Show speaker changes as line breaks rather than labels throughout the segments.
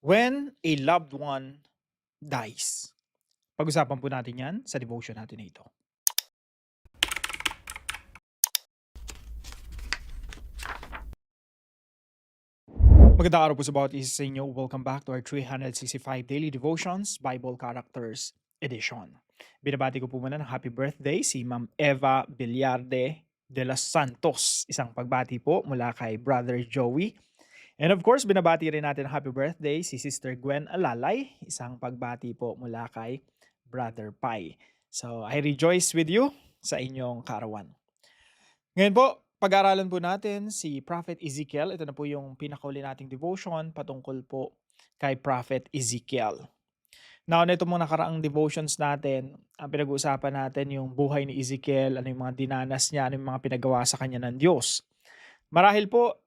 When a loved one dies. Pag-usapan po natin 'yan sa devotion natin na ito. Magandang araw po sa bawat isa sa inyo. Welcome back to our 365 Daily Devotions Bible Characters Edition. Binabati ko po muna ng happy birthday si Ma'am Eva Villarde de los Santos. Isang pagbati po mula kay Brother Joey. And of course, binabati rin natin ng happy birthday si Sister Gwen Alalay. Isang pagbati po mula kay Brother Pai. So, I rejoice with you sa inyong kaarawan. Ngayon po, pag-aaralan po natin si Prophet Ezekiel. Ito na po yung pinakauli nating devotion patungkol po kay Prophet Ezekiel. Now, na ito mong nakaraang devotions natin, ang pinag-uusapan natin yung buhay ni Ezekiel, ano yung mga dinanas niya, ano yung mga pinagawa sa kanya ng Diyos. Marahil po,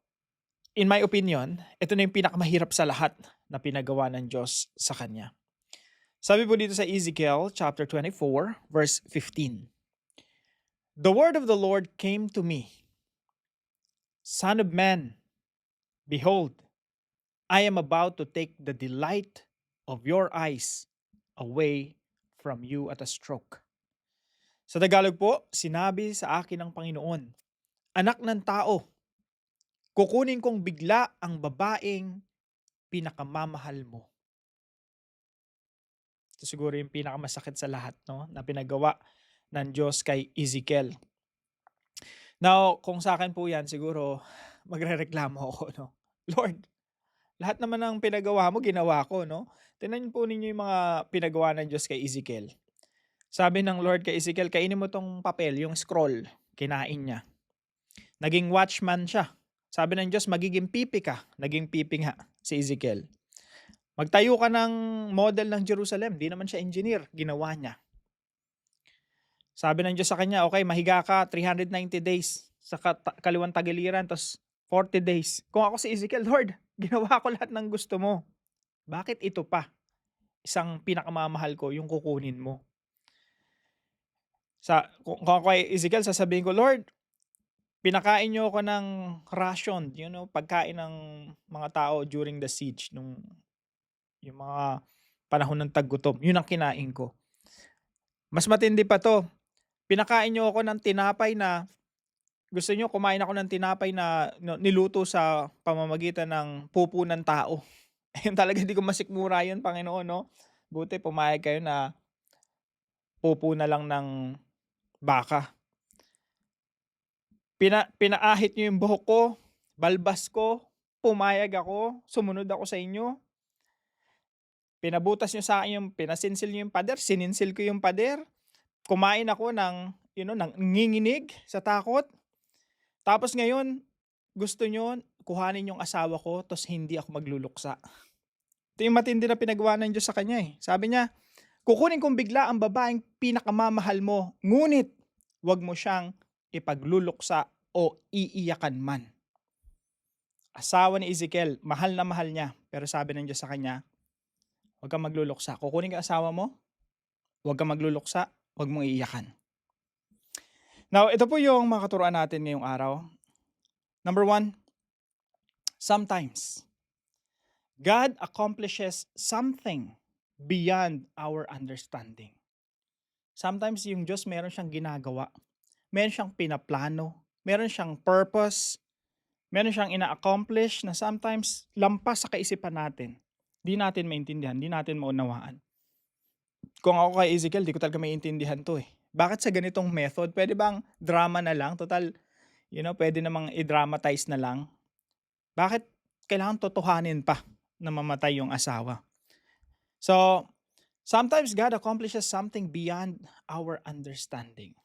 in my opinion, ito na yung pinakamahirap sa lahat na pinagawa ng Diyos sa kanya. Sabi po dito sa Ezekiel chapter 24, verse 15. The word of the Lord came to me, Son of man, behold, I am about to take the delight of your eyes away from you at a stroke. Sa Tagalog po, sinabi sa akin ng Panginoon, Anak ng tao, kukunin kong bigla ang babaeng pinakamamahal mo. Ito siguro yung pinakamasakit sa lahat, no, na pinagawa ng Diyos kay Ezekiel. Now, kung sa akin po yan, siguro magrereklamo ako, no? Lord, lahat naman ng pinagawa mo, ginawa ko, no? Tingnan po ninyo yung mga pinagawa ng Diyos kay Ezekiel. Sabi ng Lord kay Ezekiel, kainin mo tong papel, yung scroll. Kinain niya. Naging watchman siya. Sabi ng Diyos, magiging pipi ka. Naging pipi nga si Ezekiel. Magtayo ka ng model ng Jerusalem. Di naman siya engineer. Ginawa niya. Sabi ng Diyos sa kanya, okay, mahiga ka 390 days sa kaliwang tagiliran, tapos 40 days. Kung ako si Ezekiel, Lord, ginawa ko lahat ng gusto mo. Bakit ito pa? Isang pinakamamahal ko, yung kukunin mo. Kung ako kay Ezekiel, sasabihin ko, Lord, pinakain niyo ako ng ration, pagkain ng mga tao during the siege, yung mga panahon ng taggutom. Yun ang kinain ko. Mas matindi pa to. Pinakain niyo ako ng tinapay na gusto niyo kumain ako ng tinapay na niluto sa pamamagitan ng pupo ng tao. Ayun talaga, di ko masikmura yun, Panginoon, no? Buti pumayag kayo na pupo na lang ng baka. Pinaahit niyo yung buhok ko, balbas ko, pumayag ako, sumunod ako sa inyo. Pinabutas niyo sa akin pinasinsil niyo yung pader, sininsil ko yung pader. Kumain ako ng nanginginig sa takot. Tapos ngayon, gusto niyo kuhanin yung asawa ko tapos hindi ako magluluksa. Ito yung matindi na pinagawa ng Diyos sa kanya eh. Sabi niya, kukunin kong bigla ang babaeng pinakamamahal mo, ngunit wag mo siyang ipagluluksa o iiyakan man. Asawa ni Ezekiel, mahal na mahal niya, pero sabi ng Diyos sa kanya, huwag kang magluluksa. Kukunin ka asawa mo, huwag kang magluluksa, huwag mong iiyakan. Now, ito po yung mga katuruan natin ngayong araw. Number 1, sometimes God accomplishes something beyond our understanding. Sometimes yung Diyos meron siyang ginagawa, meron siyang pinaplano, meron siyang purpose, meron siyang ina-accomplish na sometimes lampas sa kaisipan natin. Di natin maintindihan, di natin maunawaan. Kung ako kay Ezekiel, di ko talaga maintindihan to eh. Bakit sa ganitong method? Pwede bang drama na lang? Total, pwede namang i-dramatize na lang. Bakit kailangan totohanin pa na mamatay yung asawa? So, sometimes God accomplishes something beyond our understanding.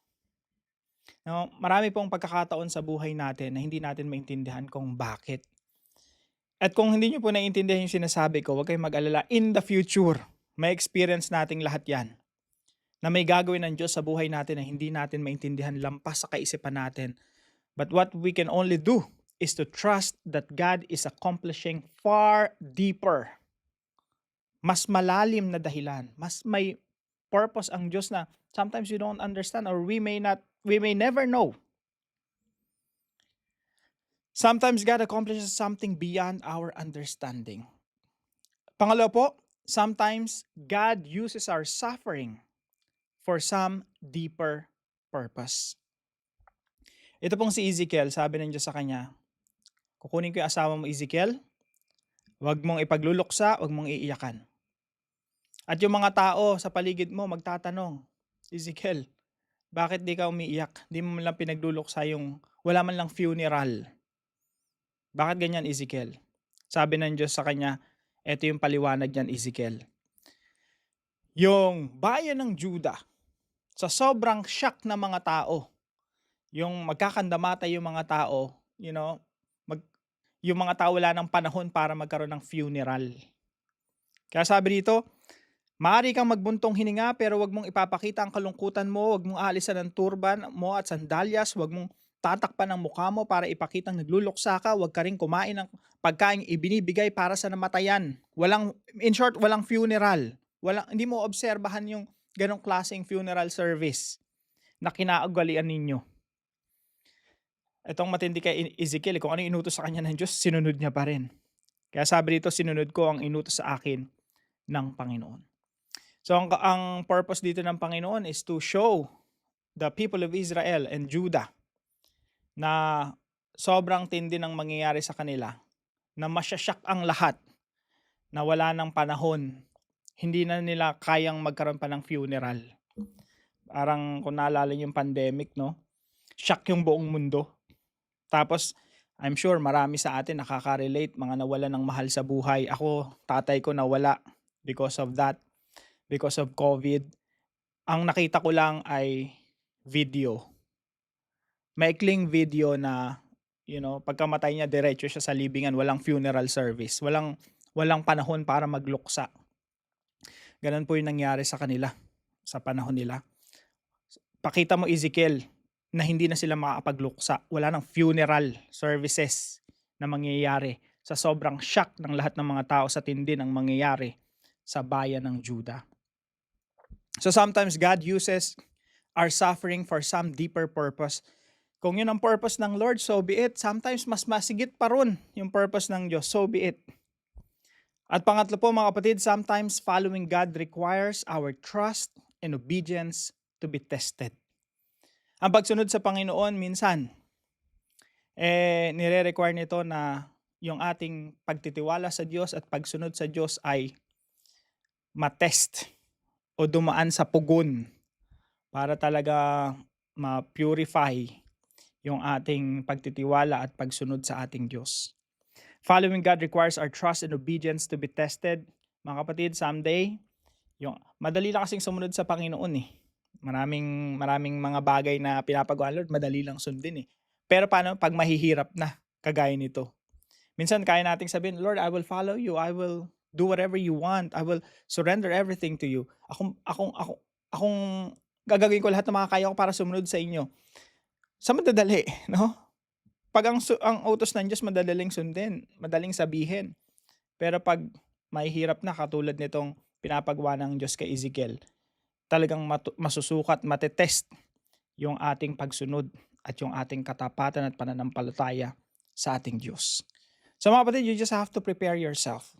Now, marami pong pagkakataon sa buhay natin na hindi natin maintindihan kung bakit. At kung hindi nyo po naiintindihan yung sinasabi ko, huwag kayong mag-alala. In the future, may experience nating lahat yan. Na may gagawin ng Diyos sa buhay natin na hindi natin maintindihan lampas sa kaisipan natin. But what we can only do is to trust that God is accomplishing far deeper. Mas malalim na dahilan. Mas may purpose ang Diyos na sometimes you don't understand or we may never know. Sometimes God accomplishes something beyond our understanding. Pangalawa po, sometimes God uses our suffering for some deeper purpose. Ito pong si Ezekiel, sabi ng Diyos sa kanya, kukunin ko yung asawa mo Ezekiel, huwag mong ipagluluksa, huwag mong iiyakan. At yung mga tao sa paligid mo magtatanong, Ezekiel, bakit di ka umiiyak? Di mo man lang pinagluluksa yung wala man lang funeral. Bakit ganyan, Ezekiel? Sabi ng Diyos sa kanya, eto yung paliwanag niyan, Ezekiel. Yung bayan ng Judah, sa sobrang shock na mga tao, yung magkakandamata yung mga tao, yung mga tao wala ng panahon para magkaroon ng funeral. Kaya sabi dito, maaari kang magbuntong hininga pero wag mong ipapakita ang kalungkutan mo, wag mong aalisan ang turban mo at sandalyas, wag mong tatakpan ang mukha mo para ipakitang nagluluksa ka, wag ka rin kumain ng pagkain ibinibigay para sa namatayan. In short, walang funeral. Hindi mo obserbahan yung ganong klaseng funeral service na kinaugalian ninyo. Itong matindi kay Ezekiel, kung ano inutos sa kanya ng Diyos, sinunod niya pa rin. Kaya sabi dito, sinunod ko ang inutos sa akin ng Panginoon. So ang purpose dito ng Panginoon is to show the people of Israel and Judah na sobrang tindi ng mangyayari sa kanila, na masyasyak ang lahat, na wala ng panahon, hindi na nila kayang magkaroon pa ng funeral. Parang kung naalala yung pandemic, no? Shock yung buong mundo. Tapos, I'm sure marami sa atin nakaka-relate, mga nawala ng mahal sa buhay. Ako, tatay ko nawala because of that, because of COVID. Ang nakita ko lang ay video. Maikling video na, pagkamatay niya, diretso siya sa libingan, walang funeral service, walang panahon para magluksa. Ganun po yung nangyari sa kanila, sa panahon nila. Pakita mo, Ezekiel, na hindi na sila makakapagluksa. Wala nang funeral services na mangyayari sa sobrang shock ng lahat ng mga tao sa tindi ng mangyayari sa bayan ng Judah. So sometimes God uses our suffering for some deeper purpose. Kung yun ang purpose ng Lord, so be it. Sometimes mas masigit pa ron yung purpose ng Diyos, so be it. At pangatlo po mga kapatid, sometimes following God requires our trust and obedience to be tested. Ang pagsunod sa Panginoon minsan, nire-require nito na yung ating pagtitiwala sa Diyos at pagsunod sa Diyos ay matest o dumaan sa pugon para talaga ma-purify yung ating pagtitiwala at pagsunod sa ating Diyos. Following God requires our trust and obedience to be tested. Mga kapatid, someday, madali lang kasing sumunod sa Panginoon eh. Maraming mga bagay na pinapagawa ng Lord, madali lang sundin eh. Pero paano pag mahihirap na, kagaya nito? Minsan kaya nating sabihin, Lord, I will follow you. I will do whatever you want. I will surrender everything to you. Akong gagawin ko lahat ng mga kaya ko para sumunod sa inyo. Sa madadali, no? Pag ang utos ng Diyos madadaling sundin, madaling sabihin. Pero pag mahihirap na, katulad nitong pinapagawa ng Diyos kay Ezekiel, talagang masusukat, matetest yung ating pagsunod at yung ating katapatan at pananampalataya sa ating Diyos. So mga kapatid, you just have to prepare yourself.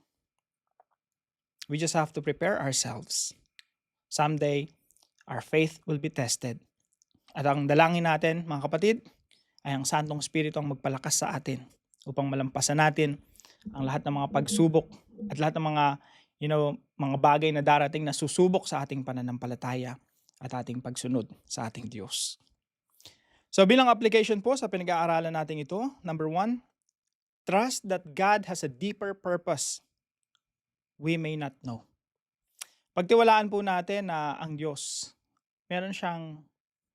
We just have to prepare ourselves. Someday, our faith will be tested. At ang dalangin natin, mga kapatid, ay ang Santong Espiritu ang magpalakas sa atin upang malampasan natin ang lahat ng mga pagsubok at lahat ng mga bagay na darating na susubok sa ating pananampalataya at ating pagsunod sa ating Diyos. So bilang application po sa pinag-aaralan natin ito, number 1, trust that God has a deeper purpose we may not know. Pagtiwalaan po natin na ang Diyos, meron siyang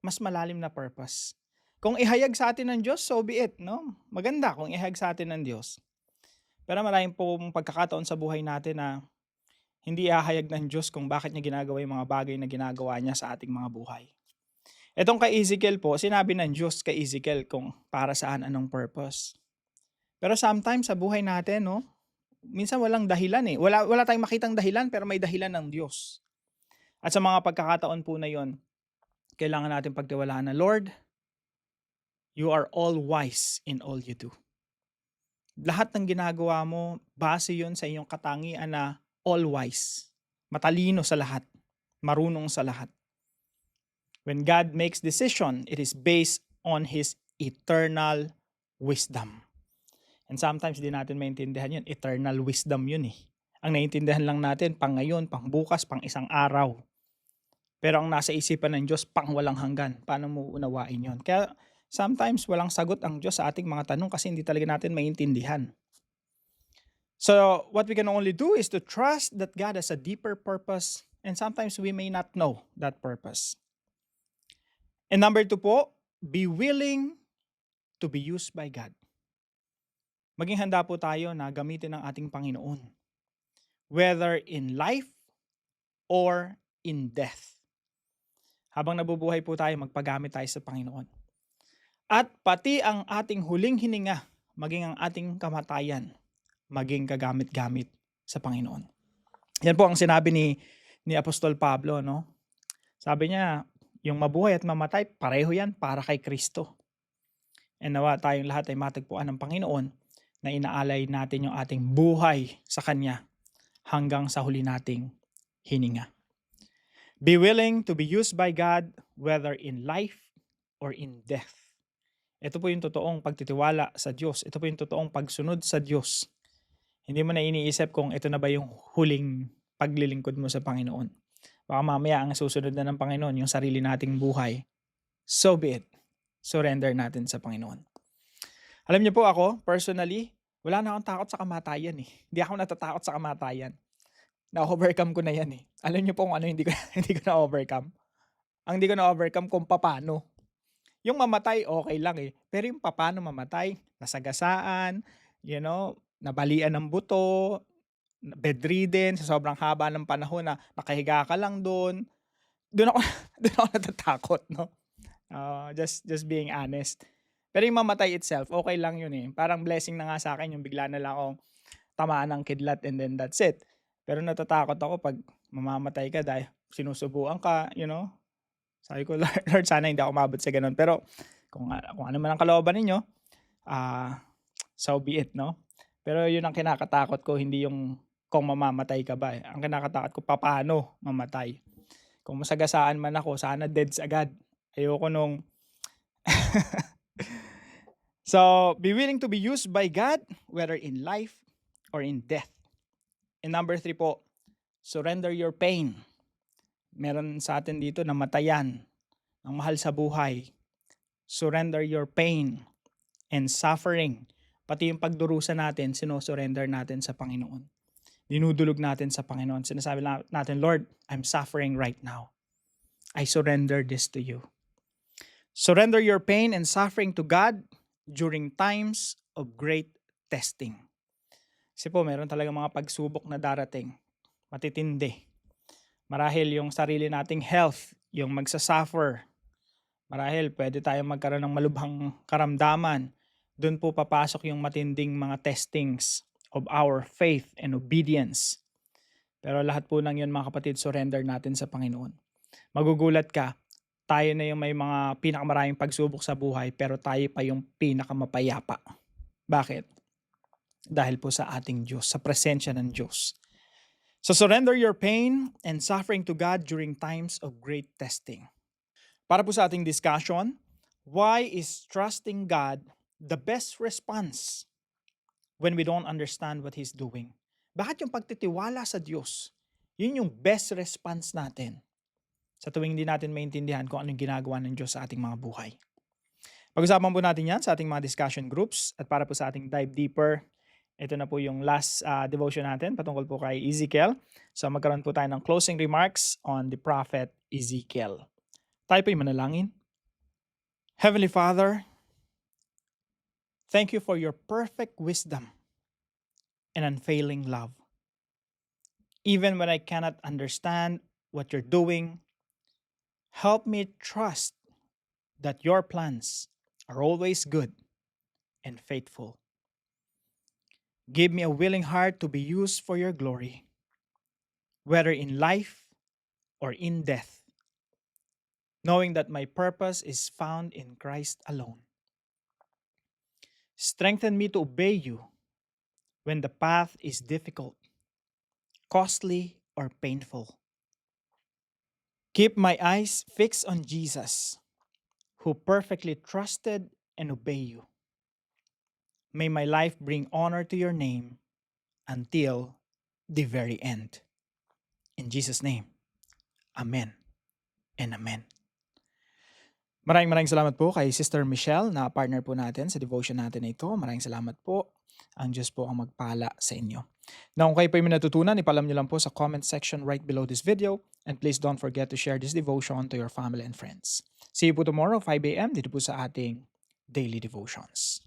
mas malalim na purpose. Kung ihayag sa atin ng Diyos, so be it, no? Maganda kung ihayag sa atin ng Diyos. Pero maraming pong pagkakataon sa buhay natin na hindi ihahayag ng Diyos kung bakit niya ginagawa yung mga bagay na ginagawa niya sa ating mga buhay. Itong kay Ezekiel po, sinabi ng Diyos kay Ezekiel kung para saan, anong purpose. Pero sometimes sa buhay natin, no, minsan walang dahilan eh. Wala tayong makitang dahilan pero may dahilan ng Diyos. At sa mga pagkakataon po na yon, kailangan natin pagtiwalaan na, Lord, you are all wise in all you do. Lahat ng ginagawa mo, base yon sa iyong katangian na all-wise. Matalino sa lahat. Marunong sa lahat. When God makes decision, it is based on His eternal wisdom. And sometimes di natin maintindihan yun. Eternal wisdom yun eh. Ang naiintindihan lang natin pang ngayon, pang bukas, pang isang araw. Pero ang nasa isipan ng Diyos, pang walang hanggan. Paano mo unawain yun? Kaya sometimes walang sagot ang Diyos sa ating mga tanong kasi hindi talaga natin maintindihan. So what we can only do is to trust that God has a deeper purpose and sometimes we may not know that purpose. And number 2 po, be willing to be used by God. Maging handa po tayo na gamitin ng ating Panginoon. Whether in life or in death. Habang nabubuhay po tayo, magpagamit tayo sa Panginoon. At pati ang ating huling hininga, maging ang ating kamatayan, maging kagamit-gamit sa Panginoon. Yan po ang sinabi ni Apostol Pablo, no? Sabi niya, yung mabuhay at mamatay, pareho yan para kay Kristo. And nawa tayong lahat ay matagpuan ng Panginoon na inaalay natin yung ating buhay sa Kanya hanggang sa huli nating hininga. Be willing to be used by God whether in life or in death. Ito po yung totoong pagtitiwala sa Diyos. Ito po yung totoong pagsunod sa Diyos. Hindi mo na iniisip kung ito na ba yung huling paglilingkod mo sa Panginoon. Baka mamaya ang susunod na ng Panginoon, yung sarili nating buhay. So be it. Surrender natin sa Panginoon. Alam niyo po ako, personally, wala na akong takot sa kamatayan eh. Hindi ako natatakot sa kamatayan. Na-overcome ko na yan eh. Alam niyo po kung ano hindi ko na-overcome? Ang hindi ko na-overcome kung paano. Yung mamatay, okay lang eh. Pero yung paano mamatay, nasagasaan, nabalian ng buto, bedridden, sa sobrang haba ng panahon na nakahiga ka lang doon. Doon ako natatakot, no? Just being honest. Pero yung mamatay itself, okay lang yun eh. Parang blessing na nga sa akin yung bigla na lang akong tamaan ng kidlat and then that's it. Pero natatakot ako pag mamamatay ka dahil sinusubuan ka, Sabi ko, Lord, sana hindi ako umabot sa ganun. Pero kung ano man ang kalooban ninyo, so be it, no? Pero yun ang kinakatakot ko, hindi yung kung mamamatay ka ba. Ang kinakatakot ko, paano mamatay. Kung masagasaan man ako, sana deads agad. Ayoko nung... So, be willing to be used by God, whether in life or in death. And number 3 po, surrender your pain. Meron sa atin dito namatayan ng mahal sa buhay. Surrender your pain and suffering. Pati yung pagdurusa natin, sino-surrender natin sa Panginoon. Dinudulog natin sa Panginoon. Sinasabi natin, Lord, I'm suffering right now. I surrender this to you. Surrender your pain and suffering to God during times of great testing. Kasi po, meron talaga mga pagsubok na darating. Matitindi. Marahil yung sarili nating health, yung magsasuffer. Marahil pwede tayong magkaroon ng malubhang karamdaman. Doon po papasok yung matinding mga testings of our faith and obedience. Pero lahat po ng yun mga kapatid, surrender natin sa Panginoon. Magugulat ka, tayo na yung may mga pinakamaraming pagsubok sa buhay pero tayo pa yung pinakamapayapa. Bakit? Dahil po sa ating Diyos, sa presensya ng Diyos. So surrender your pain and suffering to God during times of great testing. Para po sa ating discussion, why is trusting God the best response when we don't understand what He's doing? Bakit yung pagtitiwala sa Diyos, yun yung best response natin sa tuwing hindi natin maintindihan kung anong ginagawa ng Diyos sa ating mga buhay? Pag-usapan po natin yan sa ating mga discussion groups at para po sa ating dive deeper, ito na po yung last devotion natin patungkol po kay Ezekiel. So magkaroon po tayo ng closing remarks on the prophet Ezekiel. Tayo po yung manalangin. Heavenly Father, thank you for your perfect wisdom and unfailing love. Even when I cannot understand what you're doing, help me trust that your plans are always good and faithful. Give me a willing heart to be used for your glory, whether in life or in death, knowing that my purpose is found in Christ alone. Strengthen me to obey you when the path is difficult, costly or painful. Keep my eyes fixed on Jesus, who perfectly trusted and obey you. May my life bring honor to your name until the very end. In Jesus' name, Amen and Amen. Maraming salamat po kay Sister Michelle na partner po natin sa devotion natin na ito. Maraming salamat po. Ang Diyos po ang magpala sa inyo. Now, kung kayo po yung natutunan, ipalam nyo lang po sa comment section right below this video. And please don't forget to share this devotion to your family and friends. See you po tomorrow, 5 a.m. dito po sa ating Daily Devotions.